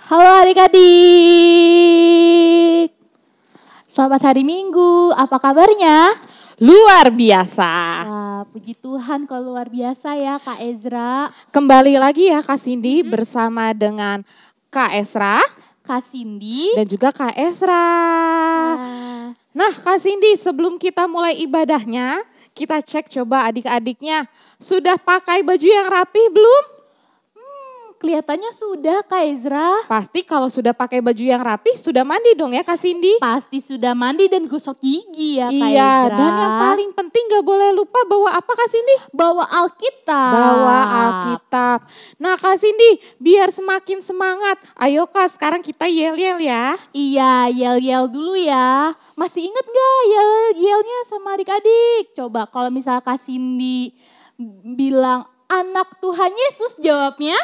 Halo adik-adik, selamat hari Minggu, apa kabarnya? Luar biasa. Wah, puji Tuhan kalau luar biasa ya Kak Ezra. Kembali lagi ya Kak Cindy bersama dengan Kak Esra Kak Cindy. dan juga Kak Esra. Nah Kak Cindy, sebelum kita mulai ibadahnya, kita cek coba adik-adiknya sudah pakai baju yang rapih belum? Kelihatannya sudah Kak Ezra. Pasti kalau sudah pakai baju yang rapih sudah mandi dong ya Kak Cindy. Pasti sudah mandi dan gosok gigi ya Kak Iya, Ezra. dan yang paling penting gak boleh lupa bawa apa Kak Cindy? Bawa Alkitab. Bawa Alkitab. Nah Kak Cindy, biar semakin semangat, ayo Kak sekarang kita yel-yel ya. Iya, yel-yel dulu ya. Masih inget gak yel-yelnya sama adik-adik? Coba kalau misalnya Kak Cindy bilang anak Tuhan Yesus, jawabnya?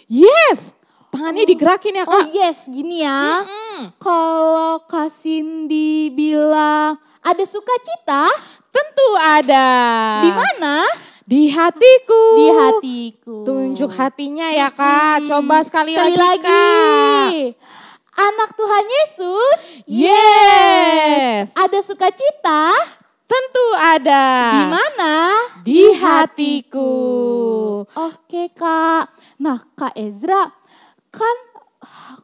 Yes, tangannya digerakin ya Kak. Oh yes, gini ya. Kalau Kak Cindy bilang ada sukacita, Tentu ada. di mana? Di hatiku. Di hatiku. Tunjuk hatinya ya Kak. Coba sekali Sekali lagi Kak. Anak Tuhan Yesus, Yes. ada sukacita. Tentu ada. Di mana? Di hatiku. Oke Kak. Nah Kak Ezra, kan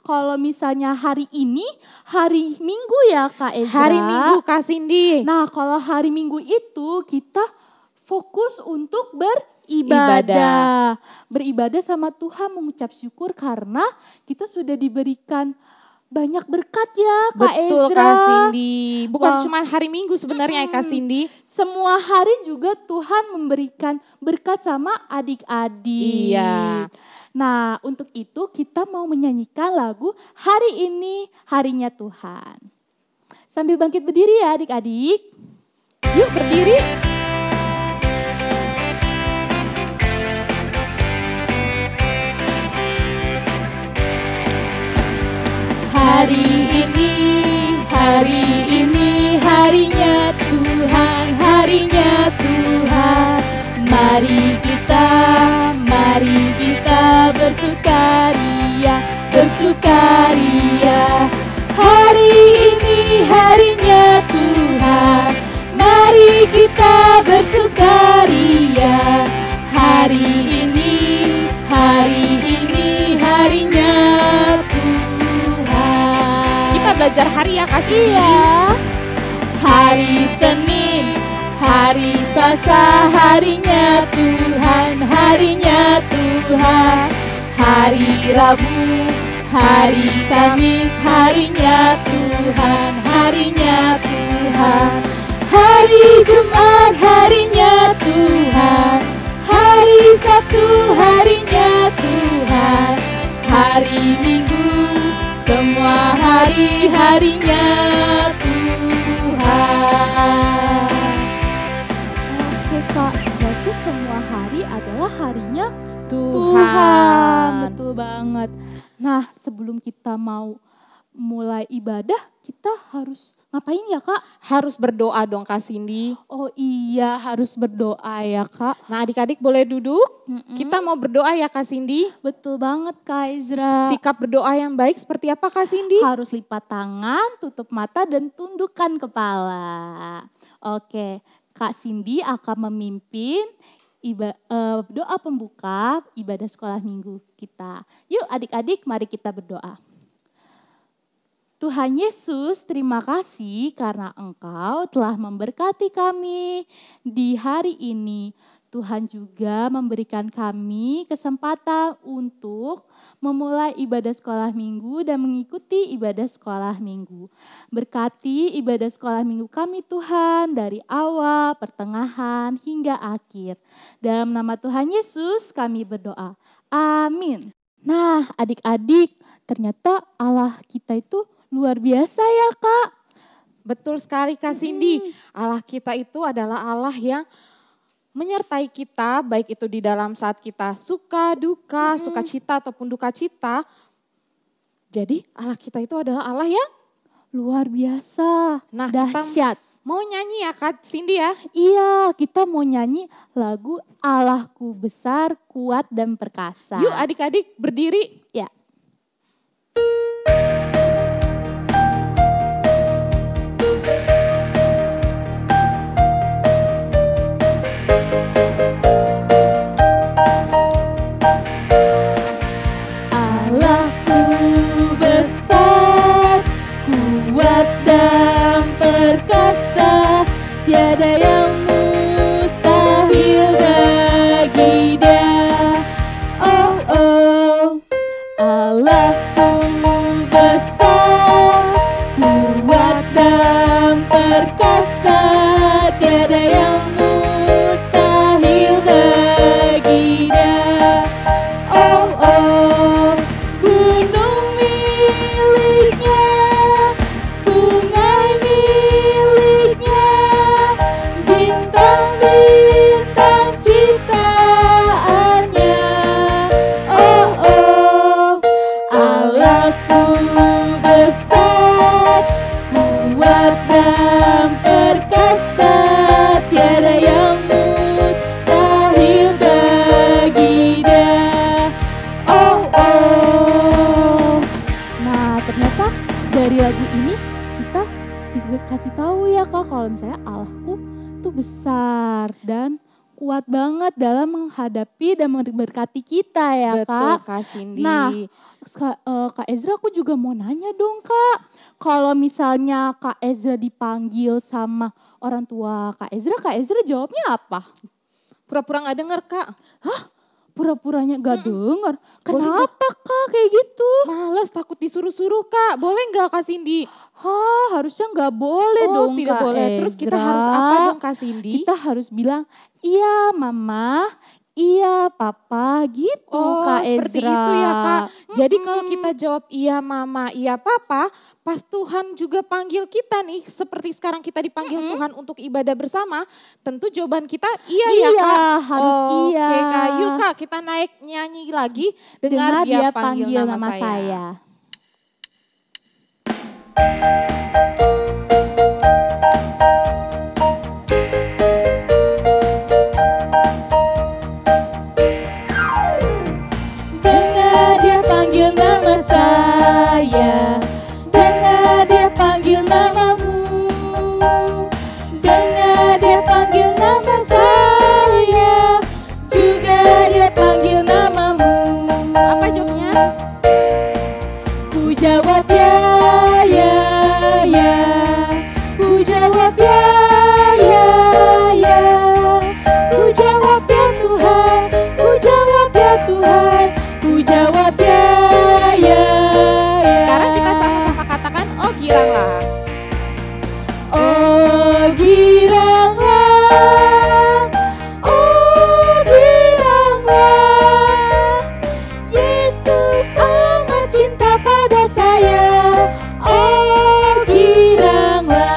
kalau misalnya hari ini hari Minggu ya Kak Ezra. Hari Minggu Kak Cindy. Nah kalau hari Minggu itu kita fokus untuk beribadah. Beribadah sama Tuhan, mengucap syukur karena kita sudah diberikan banyak berkat ya Kak Betul Ezra. Kak Cindy. Bukan Wah. cuma hari Minggu sebenarnya ya Kak Cindy. Semua hari juga Tuhan memberikan berkat sama adik-adik. Iya. Nah untuk itu kita mau menyanyikan lagu Hari Ini Harinya Tuhan. Sambil bangkit berdiri ya adik-adik. Yuk berdiri. Hari ini harinya Tuhan, harinya Tuhan. Mari kita bersukaria, bersukaria. Hari ini harinya Tuhan, mari kita bersukaria. Hari ini harinya Tuhan. Kita belajar hari ya Kak Cindy. Iya. Hari Senin, hari Selasa, harinya Tuhan, harinya Tuhan. Hari Rabu, hari Kamis, harinya Tuhan, harinya Tuhan. Hari Jumat, harinya Tuhan. Hari Sabtu, harinya Tuhan. Hari Minggu, semua hari-harinya Tuhan. Oke Kak, berarti semua hari adalah harinya Tuhan. Betul banget. Nah sebelum kita mau mulai ibadah, kita harus ngapain ya Kak? Harus berdoa dong Kak Cindy. Oh iya, harus berdoa ya Kak. Nah adik-adik boleh duduk. Kita mau berdoa ya Kak Cindy. Betul banget Kak Ezra. Sikap berdoa yang baik seperti apa Kak Cindy? Harus lipat tangan, tutup mata dan tundukkan kepala. Oke, Kak Cindy akan memimpin doa pembuka ibadah sekolah minggu kita. Yuk adik-adik mari kita berdoa. Tuhan Yesus, terima kasih karena Engkau telah memberkati kami di hari ini. Tuhan juga memberikan kami kesempatan untuk memulai ibadah sekolah minggu dan mengikuti ibadah sekolah minggu. Berkati ibadah sekolah minggu kami Tuhan dari awal, pertengahan, hingga akhir. Dalam nama Tuhan Yesus kami berdoa. Amin. Nah adik-adik, ternyata Allah kita itu luar biasa ya Kak. Betul sekali Kak Cindy. Allah kita itu adalah Allah yang menyertai kita baik itu di dalam saat kita suka, duka, sukacita ataupun duka cita. Jadi Allah kita itu adalah Allah yang luar biasa. Nah, dahsyat. mau nyanyi ya Kak Cindy ya? Iya, kita mau nyanyi lagu Allahku besar, kuat dan perkasa. Yuk adik-adik berdiri. Ya. Allahku besar, kuat dan perkasa, tiada yang mustahil bagi Dia. Oh oh, Allahku besar, kuat dan perkasa, tiada yang mustahil bagi Dia. Oh oh, gunung miliknya, sungai miliknya, bintang-bintang ciptaannya. Oh oh, Allahku besar, kuat dan perkasa, tiada yang mustahil bagi Dia. Oh oh. Nah, ternyata dari lagu ini kita dikasih tahu ya Kak, kalau misalnya Allahku tuh besar dan kuat banget dalam menghadapi dan memberkati kita ya Betul Kak. Kak Cindy. Nah, Kak Ezra aku juga mau nanya dong Kak. Kalau misalnya Kak Ezra dipanggil sama orang tua Kak Ezra jawabnya apa? Pura-pura gak denger Kak. Hah? Pura-puranya gak denger? Kenapa Kak kayak gitu? Males, takut disuruh-suruh Kak. Boleh gak Kak Cindy? Hah, harusnya gak boleh dong tidak Kak boleh. Ezra. Terus kita harus apa dong Kak Cindy? Kita harus bilang, iya Mama, iya Papa, gitu Oh, Kak Ezra. seperti itu ya Kak. Jadi kalau kita jawab iya Mama, iya Papa, pas Tuhan juga panggil kita nih, seperti sekarang kita dipanggil Tuhan untuk ibadah bersama, tentu jawaban kita iya ya Iya, Kak. harus iya. Oke Kak, yuk Kak kita naik nyanyi lagi, dengar dia panggil nama saya. Dengar dia panggil nama saya, dengar dia panggil namamu, dengar dia panggil nama saya, juga dia panggil namamu. Apa jawabnya? Ku jawab ya, ya, ya. Ku jawab ya, ya, ya. Ku jawab ya Tuhan, ku jawab ya Tuhan, ku jawab ya, ya, ya. Sekarang kita sama-sama katakan, oh giranglah. Oh giranglah, oh giranglah, Yesus amat cinta pada saya. Oh giranglah.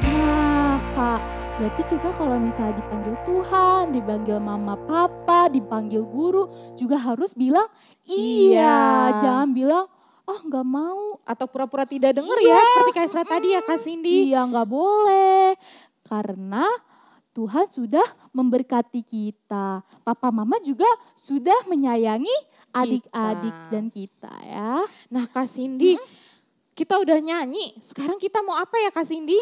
Nah Kak, berarti kita kalau misalnya dipanggil Tuhan, dipanggil Mama Papa, dipanggil guru, juga harus bilang iya. Iya. Jangan bilang, oh nggak mau. Atau pura-pura tidak dengar Iya. ya, seperti Kak Ezra tadi ya Kak Cindy. Iya nggak boleh. Karena Tuhan sudah memberkati kita. Papa Mama juga sudah menyayangi adik-adik dan kita ya. Nah Kak Cindy, kita udah nyanyi, sekarang kita mau apa ya Kak Cindy?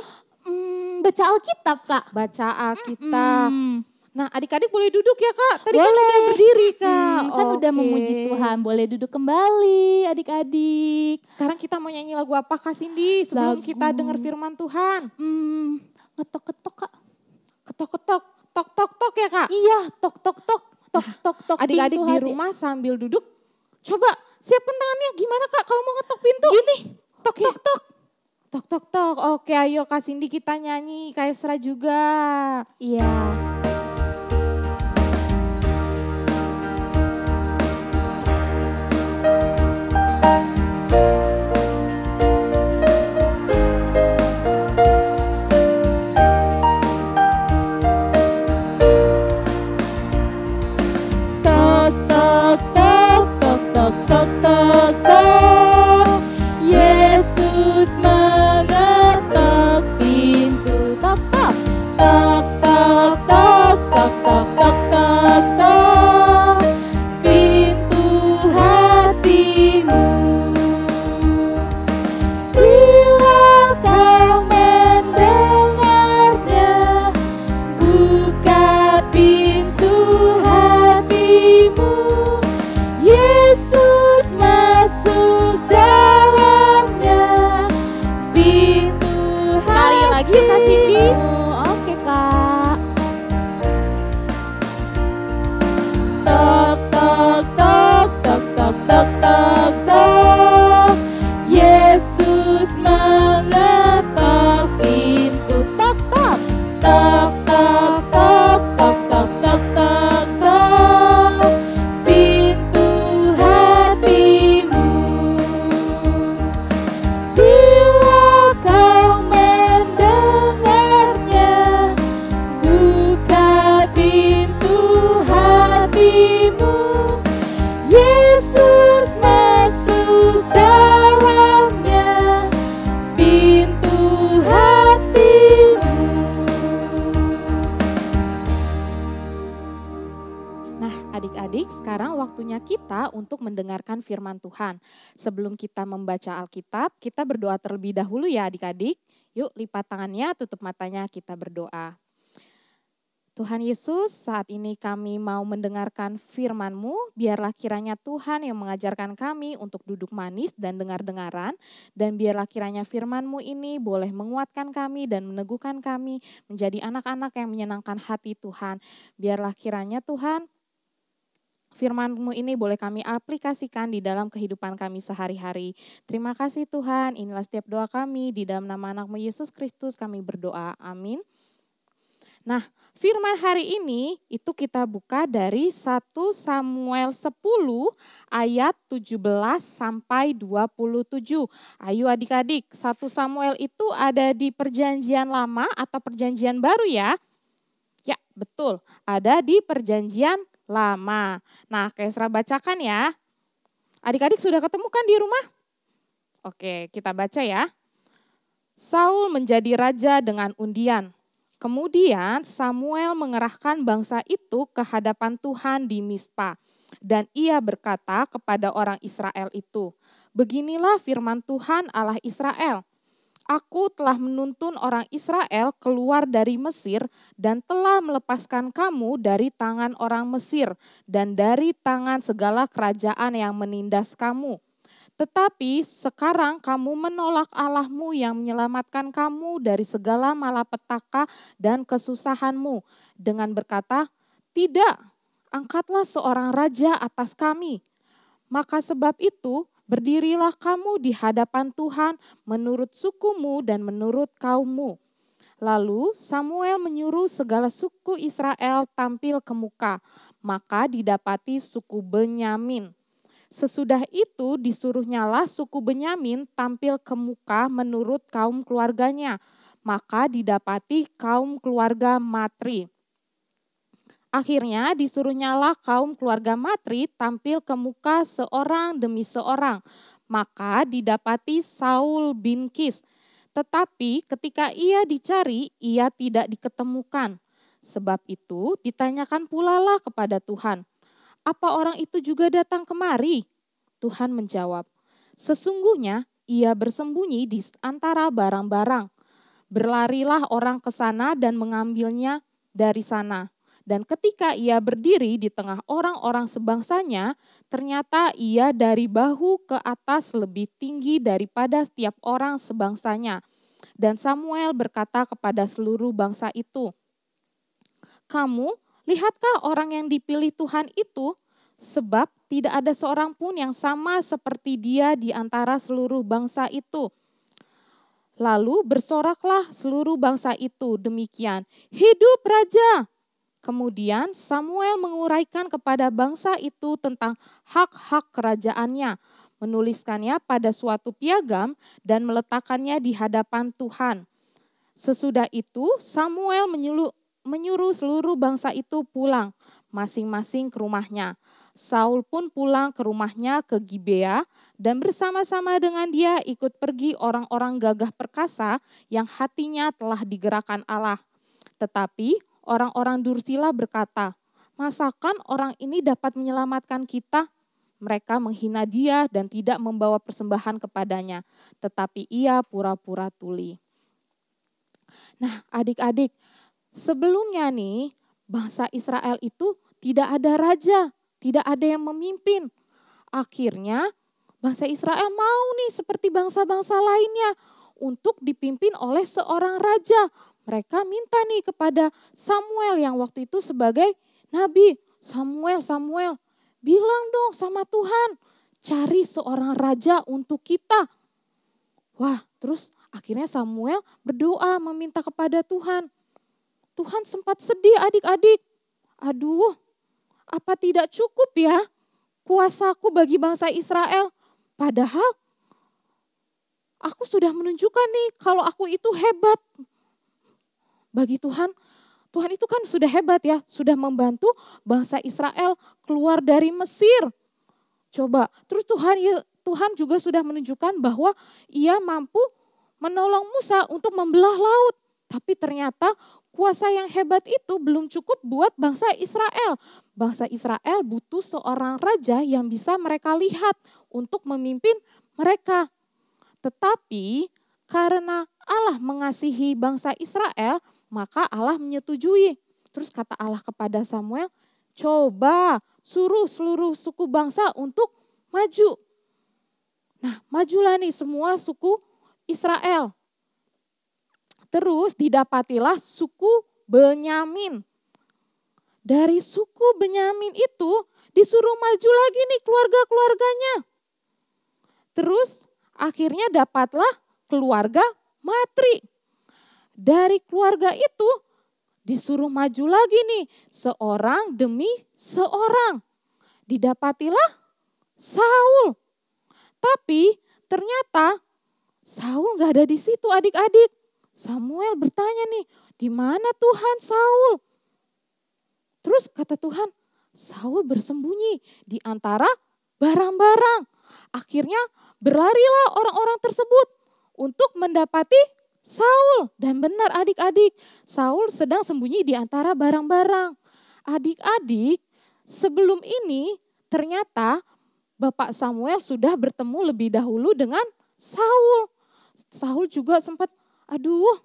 Baca Alkitab Kak. Baca Alkitab. Hmm. Nah adik-adik boleh duduk ya Kak, tadi kan Boleh. udah berdiri Kak. Kan udah Oke. memuji Tuhan, boleh duduk kembali adik-adik. Sekarang kita mau nyanyi lagu apa Kak Cindy sebelum Lagu- kita dengar firman Tuhan? Ngetok-ketok Kak. Ketok-ketok, tok-tok-tok ya Kak? Iya, tok-tok-tok, tok-tok-tok. Adik-adik pintu di hati. rumah sambil duduk, coba siapkan tangannya gimana Kak kalau mau ngetok pintu? Gini, Tok tok tok. Tok tok tok. Oke, ayo Kak Cindy kita nyanyi, Kak Ezra juga. Iya. Tok tok tok tok tok tok tok tok. Yesus mengetok pintu. Tok tok tok tok tok. lagi yuk Kak Cindy. Oke Kak. Tok tok tok tok tok tok tok tok. Yesus mengetok pintu. Tok tok tok tok tok tok tok tok tok tok. Pintu hatimu. Bila kau mendengarnya, buka pintu hatimu. Yesus masuk dalamnya, pintu hatimu. Nah adik-adik, sekarang waktunya kita untuk mendengarkan firman Tuhan. Sebelum kita membaca Alkitab, kita berdoa terlebih dahulu ya adik-adik. Yuk lipat tangannya, tutup matanya, kita berdoa. Tuhan Yesus, saat ini kami mau mendengarkan firman-Mu, biarlah kiranya Tuhan yang mengajarkan kami untuk duduk manis dan dengar-dengaran, dan biarlah kiranya firman-Mu ini boleh menguatkan kami dan meneguhkan kami menjadi anak-anak yang menyenangkan hati Tuhan. Biarlah kiranya Tuhan, firman-Mu ini boleh kami aplikasikan di dalam kehidupan kami sehari-hari. Terima kasih Tuhan, inilah setiap doa kami, di dalam nama anak-Mu Yesus Kristus kami berdoa, amin. Nah, firman hari ini itu kita buka dari 1 Samuel 10 ayat 17 sampai 27. Ayo adik-adik, 1 Samuel itu ada di perjanjian lama atau perjanjian baru ya? Ya, betul. Ada di perjanjian lama. Nah, Kaisra bacakan ya. Adik-adik sudah ketemu kan di rumah? Oke, kita baca ya. Saul menjadi raja dengan undian. Kemudian Samuel mengerahkan bangsa itu ke hadapan Tuhan di Mispa. Dan ia berkata kepada orang Israel itu, beginilah firman Tuhan Allah Israel. Aku telah menuntun orang Israel keluar dari Mesir dan telah melepaskan kamu dari tangan orang Mesir dan dari tangan segala kerajaan yang menindas kamu. Tetapi sekarang kamu menolak Allah-Mu yang menyelamatkan kamu dari segala malapetaka dan kesusahanmu dengan berkata, tidak, angkatlah seorang raja atas kami. Maka sebab itu berdirilah kamu di hadapan Tuhan menurut sukumu dan menurut kaummu. Lalu Samuel menyuruh segala suku Israel tampil ke muka, maka didapati suku Benyamin. Sesudah itu disuruhnyalah suku Benyamin tampil ke muka menurut kaum keluarganya, maka didapati kaum keluarga Matri. Akhirnya disuruhnyalah kaum keluarga Matri tampil ke muka seorang demi seorang, maka didapati Saul bin Kis. Tetapi ketika ia dicari, ia tidak diketemukan. Sebab itu ditanyakan pula lah kepada Tuhan, apa orang itu juga datang kemari? Tuhan menjawab, sesungguhnya ia bersembunyi di antara barang-barang. Berlarilah orang ke sana dan mengambilnya dari sana. Dan ketika ia berdiri di tengah orang-orang sebangsanya, ternyata ia dari bahu ke atas lebih tinggi daripada setiap orang sebangsanya. Dan Samuel berkata kepada seluruh bangsa itu, kamu lihatkah orang yang dipilih Tuhan itu? Sebab tidak ada seorang pun yang sama seperti dia di antara seluruh bangsa itu. Lalu bersoraklah seluruh bangsa itu demikian, hidup raja. Kemudian Samuel menguraikan kepada bangsa itu tentang hak-hak kerajaannya, menuliskannya pada suatu piagam dan meletakkannya di hadapan Tuhan. Sesudah itu Samuel menyuruh seluruh bangsa itu pulang, masing-masing ke rumahnya. Saul pun pulang ke rumahnya ke Gibea dan bersama-sama dengan dia ikut pergi orang-orang gagah perkasa yang hatinya telah digerakkan Allah. Tetapi orang-orang dursila berkata, masakan orang ini dapat menyelamatkan kita? Mereka menghina dia dan tidak membawa persembahan kepadanya, tetapi ia pura-pura tuli. Nah adik-adik, sebelumnya nih bangsa Israel itu tidak ada raja, tidak ada yang memimpin. Akhirnya bangsa Israel mau nih seperti bangsa-bangsa lainnya. untuk dipimpin oleh seorang raja. Mereka minta nih kepada Samuel yang waktu itu sebagai nabi. Samuel, bilang dong sama Tuhan, cari seorang raja untuk kita. Wah, terus akhirnya Samuel berdoa meminta kepada Tuhan. Tuhan sempat sedih adik-adik. Aduh, apa tidak cukup ya kuasaku bagi bangsa Israel? Padahal aku sudah menunjukkan nih kalau aku itu hebat. Bagi Tuhan, Tuhan itu kan sudah hebat ya, sudah membantu bangsa Israel keluar dari Mesir. Coba, terus Tuhan juga sudah menunjukkan bahwa ia mampu menolong Musa untuk membelah laut. Tapi ternyata kuasa yang hebat itu belum cukup buat bangsa Israel. Bangsa Israel butuh seorang raja yang bisa mereka lihat untuk memimpin mereka. Tetapi karena Allah mengasihi bangsa Israel, maka Allah menyetujui. Terus kata Allah kepada Samuel, coba suruh seluruh suku bangsa untuk maju. Nah, majulah nih semua suku Israel. Terus didapatilah suku Benyamin. Dari suku Benyamin itu disuruh maju lagi nih keluarga-keluarganya. Terus akhirnya dapatlah keluarga Matri. Dari keluarga itu disuruh maju lagi nih seorang demi seorang. Didapatilah Saul. Tapi ternyata Saul gak ada di situ adik-adik. Samuel bertanya nih, di mana Tuhan Saul? Terus kata Tuhan, Saul bersembunyi di antara barang-barang. Akhirnya berlarilah orang-orang tersebut untuk mendapati Saul. Dan benar adik-adik, Saul sedang sembunyi di antara barang-barang. Adik-adik, sebelum ini ternyata Bapak Samuel sudah bertemu lebih dahulu dengan Saul. Saul juga sempat, aduh,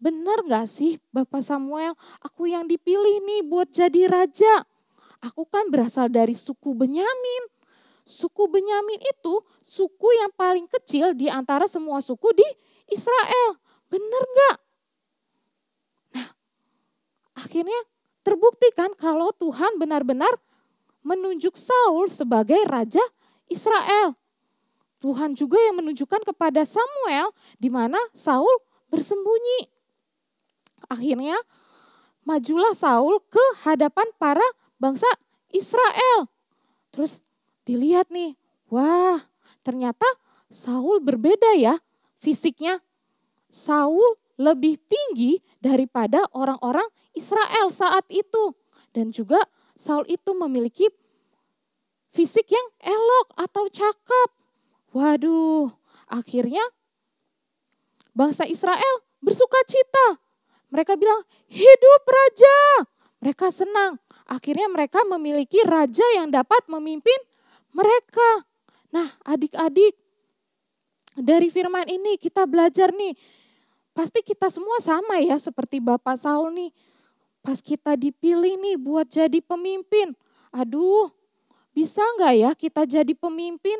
benar gak sih Bapak Samuel, aku yang dipilih nih buat jadi raja. Aku kan berasal dari suku Benyamin. Suku Benyamin itu suku yang paling kecil di antara semua suku di Israel. Benar gak? Nah, akhirnya terbuktikan kalau Tuhan benar-benar menunjuk Saul sebagai raja Israel. Tuhan juga yang menunjukkan kepada Samuel di mana Saul bersembunyi. Akhirnya majulah Saul ke hadapan para bangsa Israel. Terus dilihat nih, wah ternyata Saul berbeda ya fisiknya. Saul lebih tinggi daripada orang-orang Israel saat itu. Dan juga Saul itu memiliki fisik yang elok atau cakep. Waduh, akhirnya bangsa Israel bersuka cita. Mereka bilang, hidup raja. Mereka senang. Akhirnya mereka memiliki raja yang dapat memimpin mereka. Nah, adik-adik, dari firman ini kita belajar nih. Pasti kita semua sama ya seperti Bapak Saul nih. Pas kita dipilih nih buat jadi pemimpin. Aduh, bisa nggak ya kita jadi pemimpin?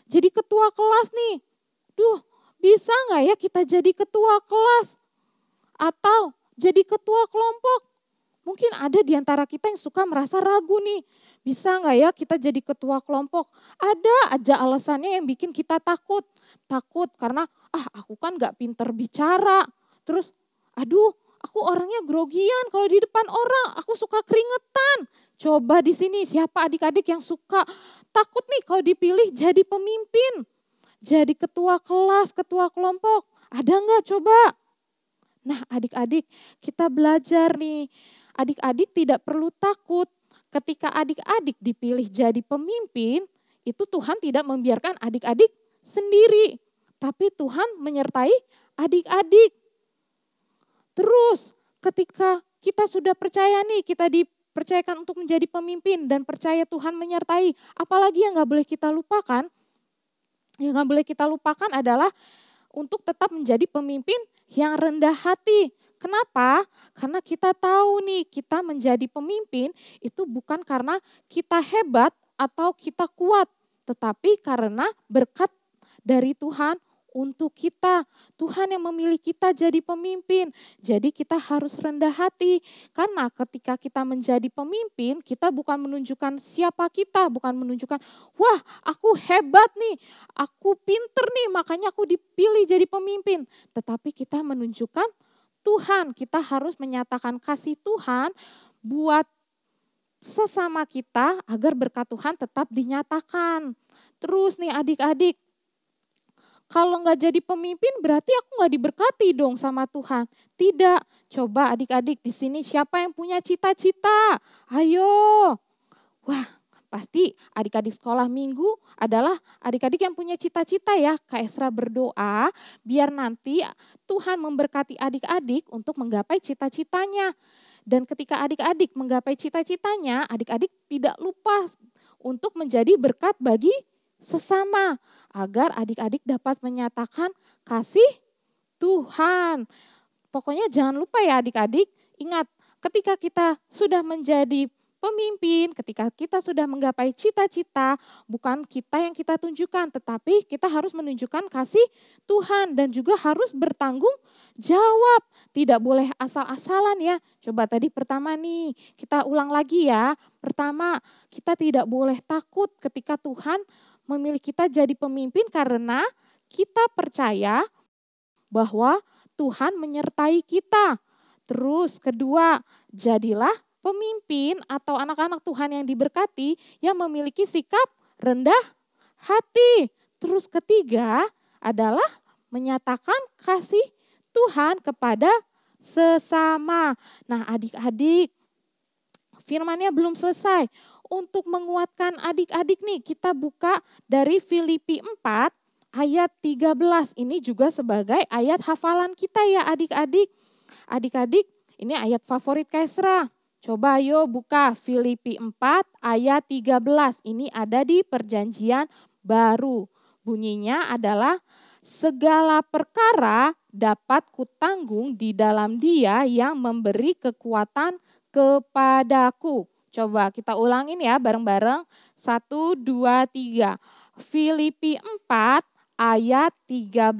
Jadi ketua kelas nih. Duh, bisa nggak ya kita jadi ketua kelas? Atau jadi ketua kelompok? Mungkin ada di antara kita yang suka merasa ragu nih. Bisa nggak ya kita jadi ketua kelompok? Ada aja alasannya yang bikin kita takut. Takut karena aku kan nggak pinter bicara. Terus aduh aku orangnya grogian kalau di depan orang. Aku suka keringetan. Coba di sini siapa adik-adik yang suka takut nih kalau dipilih jadi pemimpin. Jadi ketua kelas, ketua kelompok. Ada nggak coba? Nah adik-adik kita belajar nih. Adik-adik tidak perlu takut ketika adik-adik dipilih jadi pemimpin, itu Tuhan tidak membiarkan adik-adik sendiri. Tapi Tuhan menyertai adik-adik. Terus ketika kita sudah percaya nih, kita dipercayakan untuk menjadi pemimpin dan percaya Tuhan menyertai. Apalagi yang gak boleh kita lupakan, yang gak boleh kita lupakan adalah untuk tetap menjadi pemimpin yang rendah hati. Kenapa? Karena kita tahu nih kita menjadi pemimpin itu bukan karena kita hebat atau kita kuat. Tetapi karena berkat dari Tuhan untuk kita. Tuhan yang memilih kita jadi pemimpin. Jadi kita harus rendah hati. Karena ketika kita menjadi pemimpin, kita bukan menunjukkan siapa kita, bukan menunjukkan, wah aku hebat nih, aku pinter nih, makanya aku dipilih jadi pemimpin. Tetapi kita menunjukkan Tuhan, kita harus menyatakan kasih Tuhan buat sesama kita agar berkat Tuhan tetap dinyatakan. Terus nih adik-adik, kalau nggak jadi pemimpin berarti aku nggak diberkati dong sama Tuhan. Tidak, coba adik-adik di sini siapa yang punya cita-cita? Ayo, wah pasti adik-adik sekolah minggu adalah adik-adik yang punya cita-cita ya. Kak Esra berdoa biar nanti Tuhan memberkati adik-adik untuk menggapai cita-citanya. Dan ketika adik-adik menggapai cita-citanya, adik-adik tidak lupa untuk menjadi berkat bagi sesama. Agar adik-adik dapat menyatakan kasih Tuhan. Pokoknya jangan lupa ya adik-adik, ingat ketika kita sudah menjadi pemimpin, ketika kita sudah menggapai cita-cita, bukan kita yang kita tunjukkan, tetapi kita harus menunjukkan kasih Tuhan dan juga harus bertanggung jawab. Tidak boleh asal-asalan ya. Coba tadi pertama nih, kita ulang lagi ya. Pertama, kita tidak boleh takut ketika Tuhan memilih kita jadi pemimpin karena kita percaya bahwa Tuhan menyertai kita. Terus kedua, jadilah pemimpin atau anak-anak Tuhan yang diberkati yang memiliki sikap rendah hati. Terus ketiga adalah menyatakan kasih Tuhan kepada sesama. Nah adik-adik, firman-Nya belum selesai. Untuk menguatkan adik-adik nih, kita buka dari Filipi 4 ayat 13. Ini juga sebagai ayat hafalan kita ya adik-adik. Adik-adik, ini ayat favorit Kak Esra. Coba ayo buka Filipi 4 ayat 13. Ini ada di perjanjian baru. Bunyinya adalah segala perkara dapat kutanggung di dalam Dia yang memberi kekuatan kepadaku. Coba kita ulangin ya bareng-bareng. 1, 2, 3. Filipi 4 ayat 13.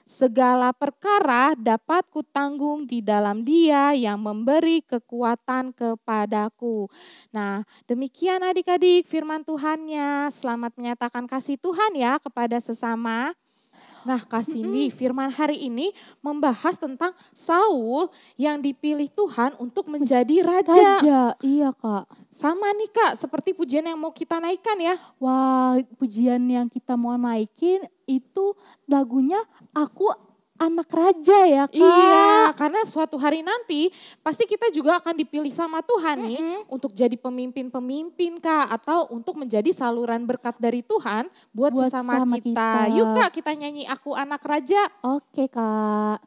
Segala perkara dapat kutanggung di dalam Dia yang memberi kekuatan kepadaku. Nah, demikian adik-adik firman Tuhannya. Selamat menyatakan kasih Tuhan ya kepada sesama. Nah, Kak Cindy, firman hari ini membahas tentang Saul yang dipilih Tuhan untuk menjadi raja. Iya Kak. Sama nih Kak, seperti pujian yang mau kita naikkan ya. Wah, pujian yang kita mau naikin itu lagunya Aku Anak Raja ya Kak. Iya, karena suatu hari nanti pasti kita juga akan dipilih sama Tuhan nih untuk jadi pemimpin-pemimpin Kak, atau untuk menjadi saluran berkat dari Tuhan buat sesama kita. Yuk Kak, kita nyanyi Aku Anak Raja. Oke Kak.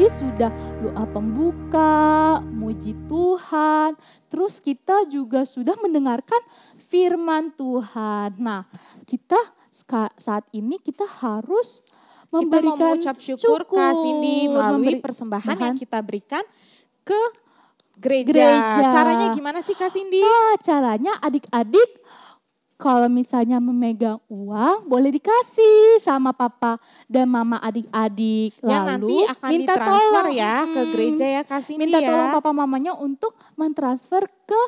Sudah doa pembuka, muji Tuhan, terus kita juga sudah mendengarkan firman Tuhan. Nah, kita saat ini kita harus memberikan kita mau mengucap syukur Kak Cindy melalui persembahan yang kita berikan ke gereja. Caranya gimana sih Kak Cindy? Nah, caranya adik-adik kalau misalnya memegang uang boleh dikasih sama papa dan mama adik-adik. Yang nanti akan minta ditransfer ya ke gereja ya Kak Cindy. Minta tolong papa mamanya untuk mentransfer ke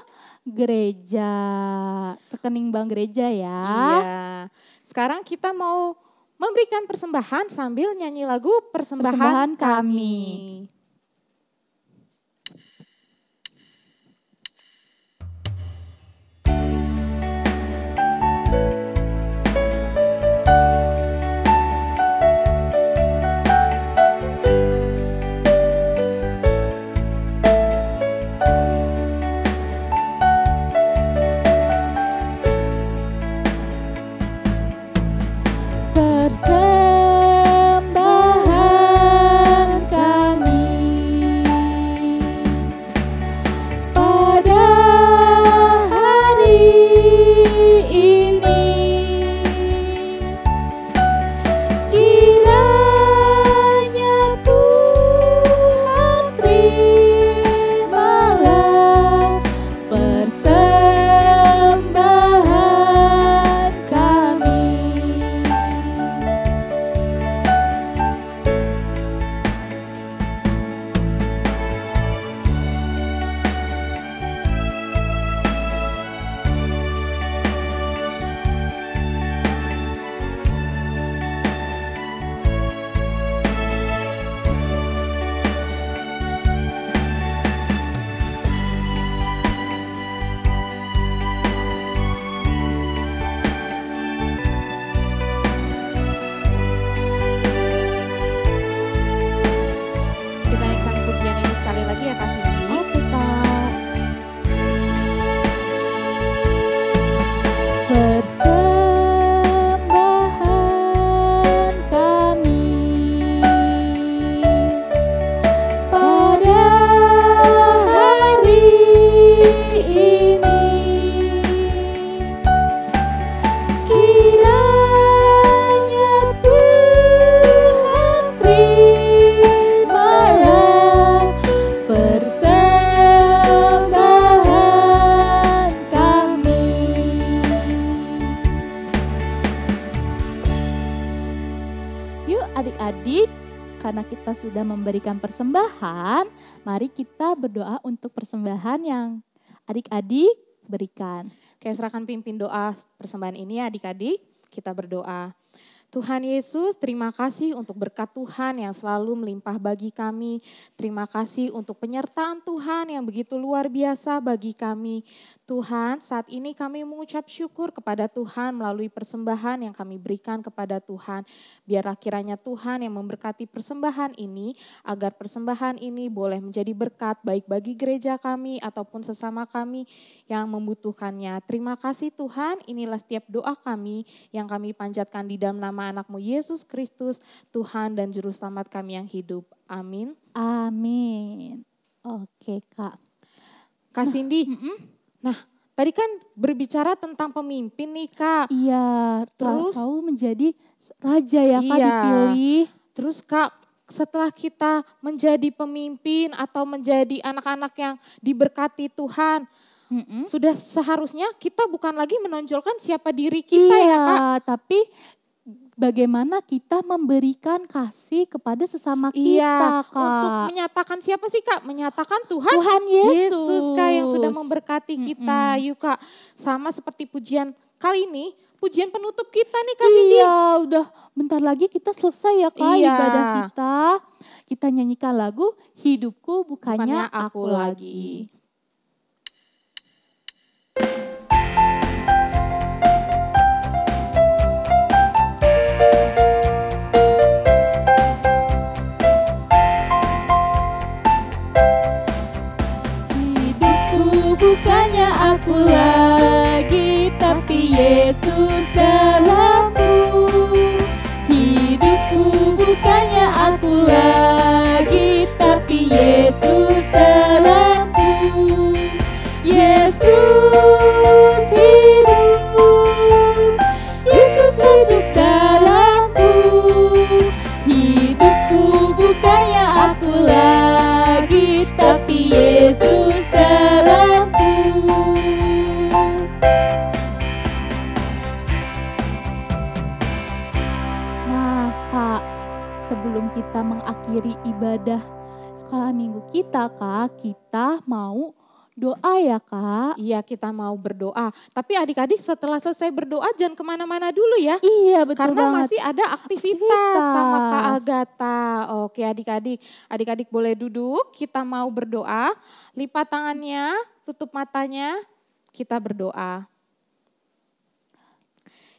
gereja, rekening bank gereja ya. Iya. Sekarang kita mau memberikan persembahan sambil nyanyi lagu Persembahan Kami. Adik-adik, karena kita sudah memberikan persembahan, mari kita berdoa untuk persembahan yang adik-adik berikan. Oke, serahkan pimpin doa persembahan ini adik-adik, kita berdoa. Tuhan Yesus, terima kasih untuk berkat Tuhan yang selalu melimpah bagi kami. Terima kasih untuk penyertaan Tuhan yang begitu luar biasa bagi kami. Tuhan, saat ini kami mengucap syukur kepada Tuhan melalui persembahan yang kami berikan kepada Tuhan. Biarlah kiranya Tuhan yang memberkati persembahan ini, agar persembahan ini boleh menjadi berkat baik bagi gereja kami ataupun sesama kami yang membutuhkannya. Terima kasih Tuhan, inilah setiap doa kami yang kami panjatkan di dalam nama Anak-Mu Yesus Kristus, Tuhan dan Juru Selamat kami yang hidup. Amin. Amin. Oke Kak. Kak Cindy, nah tadi kan berbicara tentang pemimpin nih Kak. Iya, terus selalu menjadi raja ya Kak dipilih. Terus Kak, setelah kita menjadi pemimpin atau menjadi anak-anak yang diberkati Tuhan, sudah seharusnya kita bukan lagi menonjolkan siapa diri kita ya Kak. Tapi bagaimana kita memberikan kasih kepada sesama kita, Kak. Untuk menyatakan siapa sih Kak? Menyatakan Tuhan Yesus Kak yang sudah memberkati kita. Yuk Kak, sama seperti pujian kali ini, pujian penutup kita nih Kak Cindy. Iya, udah bentar lagi kita selesai ya Kak ibadah kita. Kita nyanyikan lagu Hidupku Bukannya Aku Lagi. Bukannya aku lagi, tapi Yesus dalamku. Hidupku bukannya aku lagi, tapi Yesus dalamku. Yesus hidup, Yesus hidup dalamku. Hidupku bukannya aku lagi, tapi Yesus kita mengakhiri ibadah sekolah minggu kita, Kak, kita mau doa ya, Kak. Iya, kita mau berdoa. Tapi adik-adik setelah selesai berdoa jangan kemana-mana dulu ya. Iya, betul Karena banget. masih ada aktivitas sama Kak Agatha. Oke adik-adik boleh duduk, kita mau berdoa. Lipat tangannya, tutup matanya, kita berdoa.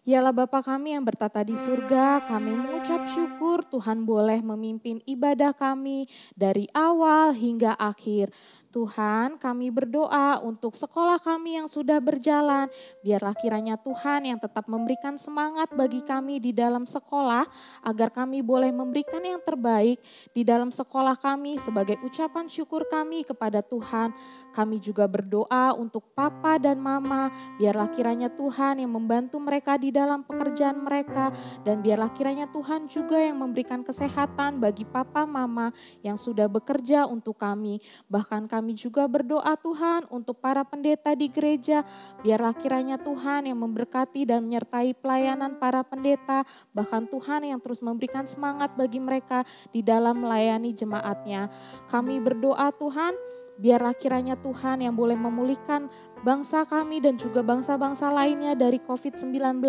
Yalah Bapa kami yang bertata di surga, kami mengucap syukur Tuhan boleh memimpin ibadah kami dari awal hingga akhir. Tuhan, kami berdoa untuk sekolah kami yang sudah berjalan. Biarlah kiranya Tuhan yang tetap memberikan semangat bagi kami di dalam sekolah, agar kami boleh memberikan yang terbaik di dalam sekolah kami sebagai ucapan syukur kami kepada Tuhan. Kami juga berdoa untuk Papa dan Mama, biarlah kiranya Tuhan yang membantu mereka di dalam pekerjaan mereka, dan biarlah kiranya Tuhan juga yang memberikan kesehatan bagi Papa Mama yang sudah bekerja untuk kami. Bahkan kami juga berdoa Tuhan untuk para pendeta di gereja, biarlah kiranya Tuhan yang memberkati dan menyertai pelayanan para pendeta, bahkan Tuhan yang terus memberikan semangat bagi mereka di dalam melayani jemaatnya. Kami berdoa Tuhan, biarlah kiranya Tuhan yang boleh memulihkan bangsa kami dan juga bangsa-bangsa lainnya dari COVID-19,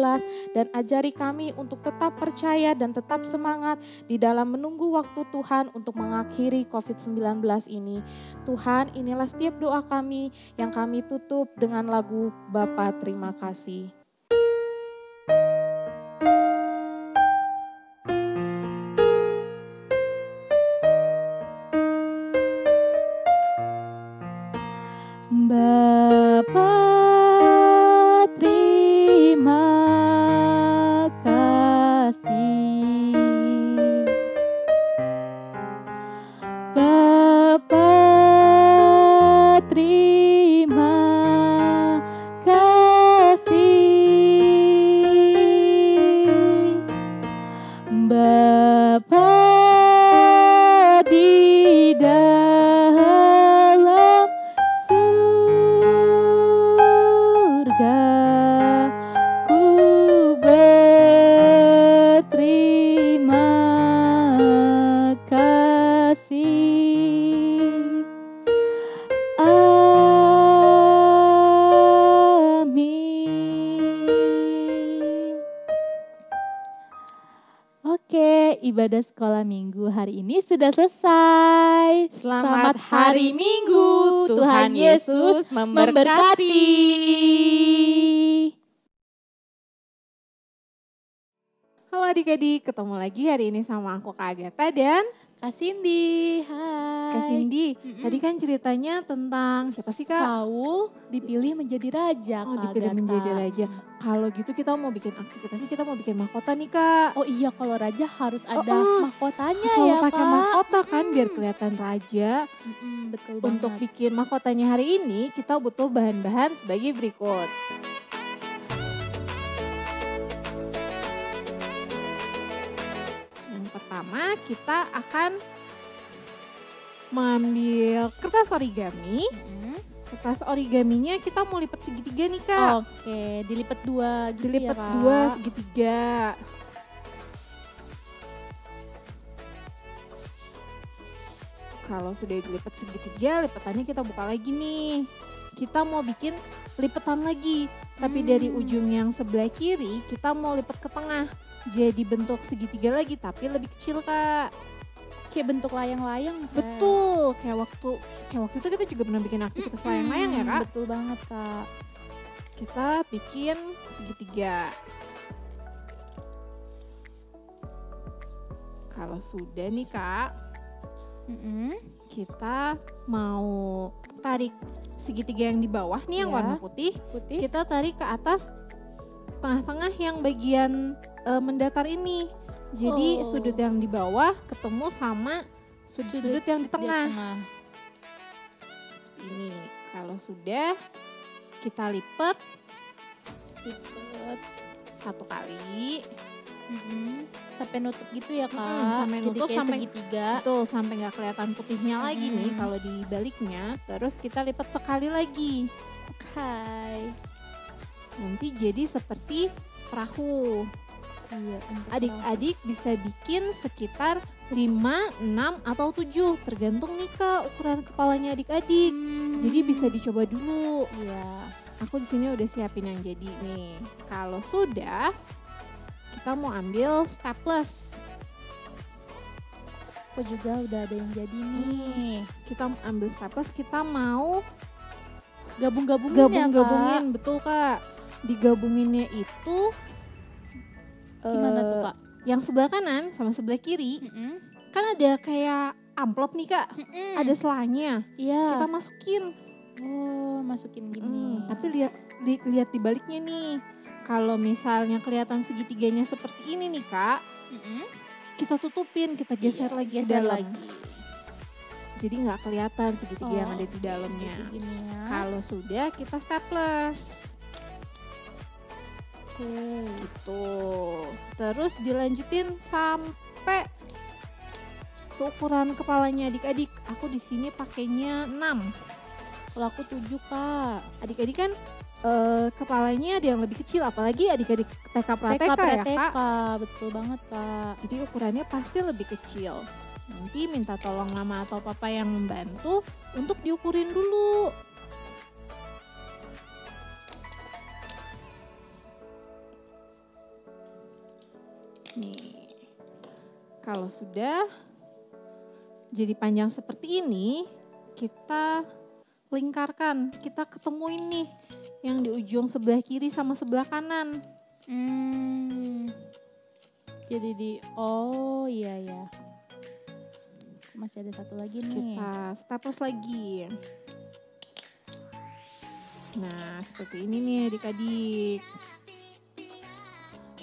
dan ajari kami untuk tetap percaya dan tetap semangat di dalam menunggu waktu Tuhan untuk mengakhiri COVID-19 ini. Tuhan, inilah setiap doa kami yang kami tutup dengan lagu Bapa Terima Kasih. Bapa terima kasih, Bapa terima kasih, Bapa di dalam surga, ku berterima kasih. Amin. Oke, ibadah sekolah minggu hari ini sudah selesai. Selamat hari Minggu, Tuhan Yesus memberkati. Halo adik-adik, ketemu lagi hari ini sama aku Kak Agatha dan Kak Cindy, hai. Kak Cindy. Tadi kan ceritanya tentang siapa sih Kak? Saul dipilih menjadi raja, Oh, Kak dipilih Agatha. menjadi raja. Kalau gitu kita mau bikin aktivitasnya, kita mau bikin mahkota nih Kak. Oh iya, kalau raja harus ada mahkotanya Kalau ya, pakai Kak. mahkota kan biar kelihatan raja. Betul Untuk banget. bikin mahkotanya hari ini kita butuh bahan-bahan sebagai berikut. Yang pertama kita akan mengambil kertas origami. Kertas origaminya kita mau lipat segitiga nih Kak. Oke, dilipat dua gitu Dilipat ya, Kak. dua segitiga. Kalau sudah dilipat segitiga, lipatannya kita buka lagi nih. Kita mau bikin lipatan lagi, tapi dari ujung yang sebelah kiri kita mau lipat ke tengah. Jadi bentuk segitiga lagi tapi lebih kecil Kak. Kayak bentuk layang-layang. Kak. Betul, kayak waktu itu kita juga pernah bikin aktivitas layang-layang ya Kak. Betul banget, Kak. Kita bikin segitiga. Kalau sudah nih Kak, kita mau tarik segitiga yang di bawah nih yang Ya. warna putih. Putih. Kita tarik ke atas tengah-tengah yang bagian mendatar ini. Jadi Oh. sudut yang di bawah ketemu sama sudut yang di Di tengah. tengah. Ini kalau sudah kita lipat Lipat. satu kali. Sampai nutup gitu ya, Kak. Sampai Jadi nutup, kayak sampai segitiga. Betul, sampai nggak kelihatan putihnya lagi nih kalau di baliknya. Terus kita lipat sekali lagi. Oke. Nanti jadi seperti perahu. Iya, untuk Adik-adik bisa bikin sekitar 5, 6, atau 7. Tergantung nih Kak ukuran kepalanya adik-adik. Jadi bisa dicoba dulu. Iya. Aku di sini udah siapin yang jadi nih. Kalau sudah, kita mau ambil staples. Aku juga udah ada yang jadi nih. Kita ambil staples, kita mau Gabung-gabungin ya, Kak? gabung-gabungin, betul Kak. Digabunginnya itu Gimana tuh, Kak? yang sebelah kanan sama sebelah kiri Mm-mm. kan ada kayak amplop nih Kak. Mm-mm. Ada selanya. Iya. Kita masukin. Oh, masukin gini. Tapi lihat di baliknya nih. Kalau misalnya kelihatan segitiganya seperti ini nih Kak, Mm-mm. kita tutupin, kita geser Iya, lagi ke geser dalam. lagi. Jadi nggak kelihatan segitiga yang ada di dalamnya. Jadi gini ya. Kalau sudah kita staples. Oke. Gitu. Terus dilanjutin sampai seukuran kepalanya adik-adik. Aku di sini pakainya 6. Kalau aku 7, Kak. Adik-adik kan kepalanya ada yang lebih kecil, apalagi adik-adik TK Prateka ya Kak. Betul banget, Kak. Jadi ukurannya pasti lebih kecil. Nanti minta tolong mama atau papa yang membantu untuk diukurin dulu. Nih, kalau sudah jadi panjang seperti ini, kita lingkarkan, kita ketemuin nih yang di ujung sebelah kiri sama sebelah kanan. Jadi oh iya ya. Masih ada satu lagi nih. Kita staples lagi. Nah, seperti ini nih adik-adik.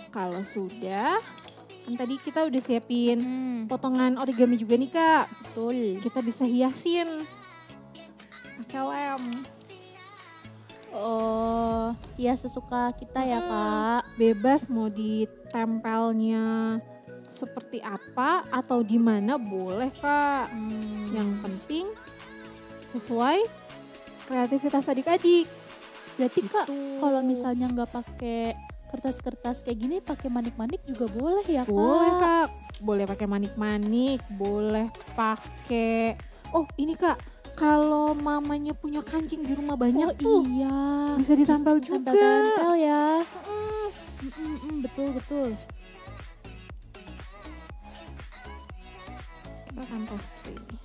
Kalau sudah, kan tadi kita udah siapin potongan origami juga nih Kak. Betul. Kita bisa hiasin pakai lem. Oh, ya sesuka kita ya, Kak. Bebas mau ditempelnya seperti apa atau di mana boleh Kak. Yang penting sesuai kreativitas adik-adik. Berarti Kak, Gitu. kalau misalnya nggak pakai kertas-kertas kayak gini, pakai manik-manik juga boleh ya, Kak? Boleh Kak, boleh pakai manik-manik, boleh pakai. Oh ini Kak, kalau mamanya punya kancing di rumah banyak tuh, iya. bisa ditempel juga. Tempel-tempel ya. Betul. Kita tempel seperti ini.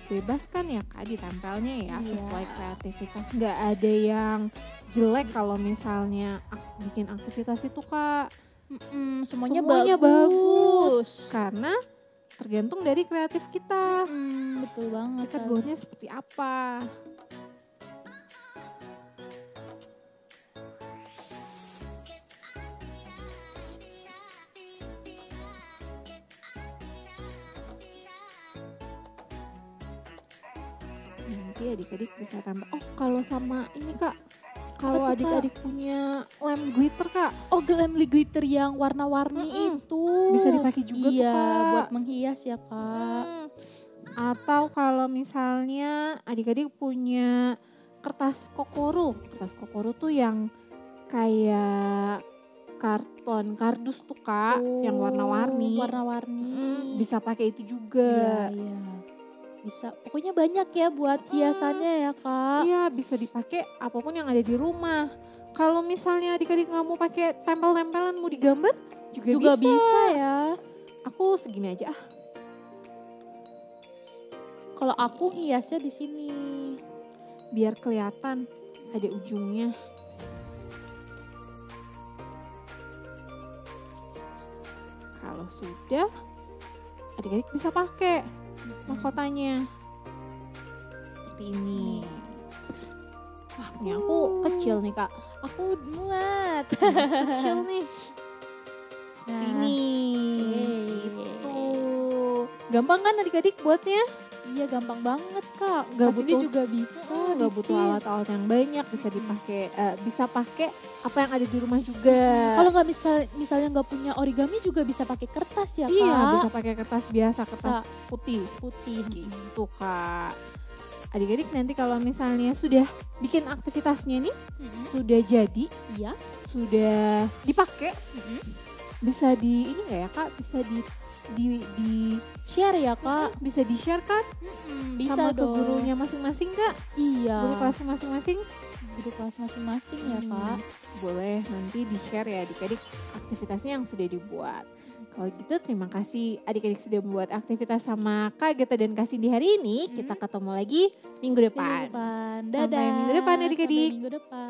Bebas kan ya Kak ditempelnya ya, Iya. sesuai kreativitas. Nggak ada yang jelek kalau misalnya bikin aktivitas itu Kak. Semuanya Semuanya bagus. Karena tergantung dari kreatif kita. Betul banget. Kita Kak. buatnya seperti apa. Nanti adik-adik bisa tambah. Oh kalau sama ini Kak, kalau Apa tuh, Kak? adik-adik punya lem glitter Kak, Oh, glamly glitter yang warna-warni itu. bisa dipakai juga tuh, iya, Kak. buat menghias ya, Kak. Atau kalau misalnya adik-adik punya kertas kokoro. Kertas kokoro tuh yang kayak karton kardus tuh Kak, yang warna-warni. Warna-warni. Bisa pakai itu juga. Iya. Bisa. Pokoknya banyak ya buat hiasannya ya, Kak. Iya, bisa dipakai apapun yang ada di rumah. Kalau misalnya adik-adik nggak mau pakai tempel-tempelan, mau digambar juga bisa. bisa ya. Aku segini aja ah. Kalau aku hiasnya di sini. Biar kelihatan ada ujungnya. Kalau sudah, adik-adik bisa pakai mahkotanya. Seperti ini. Wah, punya aku kecil nih Kak. Aku muat. Kecil nih. Seperti Nah. ini. Yeay. Gitu. Gampang kan adik-adik buatnya? Iya, gampang banget, Kak. Nggak Pas ini butuh- juga bisa. Nggak butuh bikin. alat-alat yang banyak, bisa dipakai, bisa pakai apa yang ada di rumah juga. Kalau nggak misalnya nggak punya origami juga bisa pakai kertas ya, Kak. Iya, bisa pakai kertas biasa, kertas putih. Putih. Gitu Kak. adik-adik nanti kalau misalnya sudah bikin aktivitasnya nih, Mm-mm. sudah jadi, Iya. sudah dipakai, Mm-mm. bisa di ini nggak ya Kak? Bisa di Share ya Kak. bisa di-share kan Bisa sama ke dong. gurunya masing-masing Kak? Iya. Guru kelas masing-masing? Guru kelas masing-masing ya Hmm, Kak. Boleh nanti di-share ya adik-adik aktivitasnya yang sudah dibuat. Kalau gitu terima kasih adik-adik sudah membuat aktivitas sama Kak Geta dan Kasih di hari ini. Kita ketemu lagi minggu Minggu depan. depan. Sampai Dadah. minggu depan, adik-adik. Sampai minggu depan.